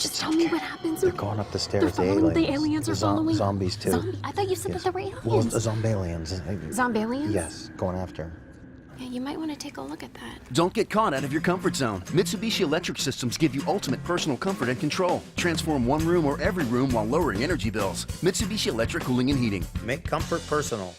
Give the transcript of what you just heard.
Just tell me what happens. They're going up the stairs. The aliens are following. Zombies too. I thought you said that there were aliens. Well, zombalians. Zombalians? Yes, going after. Yeah, you might want to take a look at that. Don't get caught out of your comfort zone. Mitsubishi Electric systems give you ultimate personal comfort and control. Transform one room or every room while lowering energy bills. Mitsubishi Electric Cooling and Heating. Make comfort personal.